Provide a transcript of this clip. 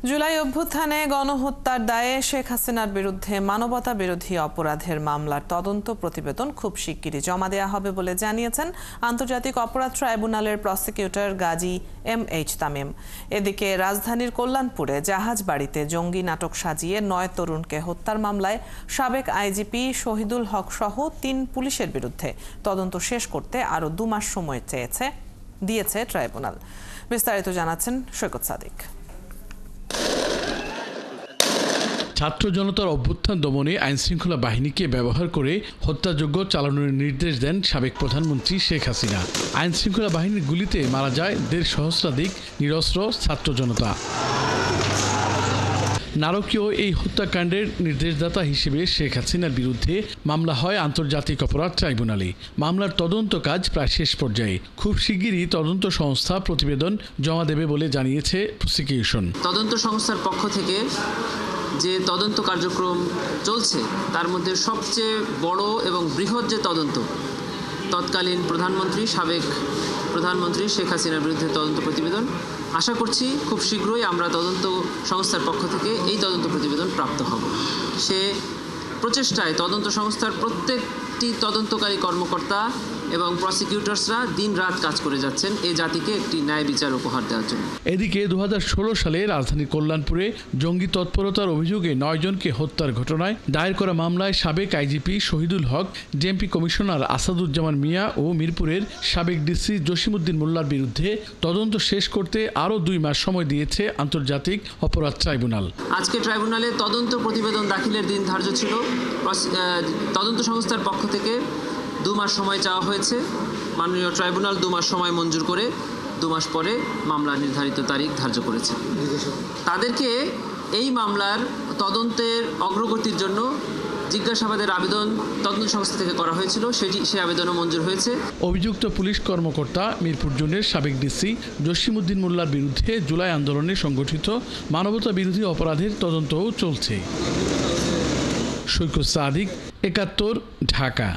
জুলাই অভ্যুত্থানে গণহত্যার দায়ে শেখ হাসিনার বিরুদ্ধে মানবতা বিরোধী অপরাধের মামলার তদন্ত প্রতিবেদন খুব শিগগিরই জমা দেওয়া হবে বলে জানিয়েছেন আন্তর্জাতিক অপরাধ ট্রাইব্যুনালের প্রসিকিউটর গাজী MH তামিম। এদিকে রাজধানীর কল্যাণপুরে জাহাজ বাড়িতে জঙ্গি নাটক সাজিয়ে 9 তরুণকে হত্যার মামলায় সাবেক আইজিপি শহীদুল হক সহ 3 পুলিশের বিরুদ্ধে তদন্ত শেষ করতে আরও 2 মাস সময় দিয়েছে ট্রাইব্যুনাল। বিস্তারিত জানাচ্ছেন সৈকত সাদিক। ছাত্র জনতার অভ্যুত্থান দমনে আইনশৃঙ্খলা বাহিনীকে ব্যবহার করে হত্যাযজ্ঞ চালানোর নির্দেশ দেন সাবেক প্রধানমন্ত্রী শেখ হাসিনা। আইনশৃঙ্খলা বাহিনীর গুলিতে মারা যায় 1.5 সহস্রাধিক নিরস্ত্র ছাত্র জনতা। নারকীয় এই হত্যাকাণ্ডের নির্দেশদাতা হিসেবে শেখ হাসিনার বিরুদ্ধে মামলা হয় আন্তর্জাতিক অপরাধ ট্রাইব্যুনালে। মামলার তদন্ত কাজ প্রায় শেষ পর্যায়ে। খুব শিগগিরই তদন্ত সংস্থা প্রতিবেদন জমা দেবে বলে জানিয়েছে প্রসিকিউশন। তদন্ত সংস্থার পক্ষ থেকে যে তদন্ত কার্যক্রম চলছে তার মধ্যে সবচেয়ে বড় এবং বৃহৎ যে তদন্ত, তৎকালীন সাবেক প্রধানমন্ত্রী শেখ হাসিনার বিরুদ্ধে তদন্ত প্রতিবেদন, আশা করছি খুব শীঘ্রই আমরা তদন্ত সংস্থার পক্ষ থেকে এই তদন্ত প্রতিবেদন প্রাপ্ত হব। সে প্রচেষ্টায় তদন্ত সংস্থার প্রত্যেকটি তদন্তকারী কর্মকর্তা এবং প্রসিকিউটরসরা দিন-রাত কাজ করে যাচ্ছেন এই জাতিকে একটি ন্যায় বিচার উপহার দেওয়ার জন্য। এদিকে 2016 সালে রাজধানীর কল্যাণপুরে জঙ্গি তৎপরতার অভিযোগে 9 জনকে হত্যার ঘটনায় দায়ের করা মামলায় সাবেক আইজিপি শহীদুল হক, ডিএমপি কমিশনার আসাদুজ্জামান মিয়া ও মিরপুরের সাবেক ডিসি জসিমউদ্দিন মোল্লার বিরুদ্ধে তদন্ত শেষ করতে আরও 2 মাস সময় দিয়েছে আন্তর্জাতিক অপরাধ ট্রাইব্যুনাল। আজকে ট্রাইব্যুনালে তদন্ত প্রতিবেদন দাখিলের দিন ধার্য ছিল। তদন্ত সংস্থার পক্ষ থেকে 2 মাস সময় চাওয়া হয়েছে। মাননীয় ট্রাইব্যুনাল 2 মাস সময় মঞ্জুর করে 2 মাস পরে মামলার নির্ধারিত তারিখ ধার্য করেছে। তাদেরকে এই মামলার তদন্তের অগ্রগতির জন্য জিজ্ঞাসাবাদের আবেদন তদন্ত সংস্থা থেকে করা হয়েছিল, সেই আবেদনও মঞ্জুর হয়েছে। অভিযুক্ত পুলিশ কর্মকর্তা মিরপুর জোনের সাবেক ডিসি জসিমউদ্দিন মোল্লার বিরুদ্ধে জুলাই আন্দোলনে সংগঠিত মানবতা বিরোধী অপরাধের তদন্তও চলছে। সৈকত সাদিক, 71, ঢাকা।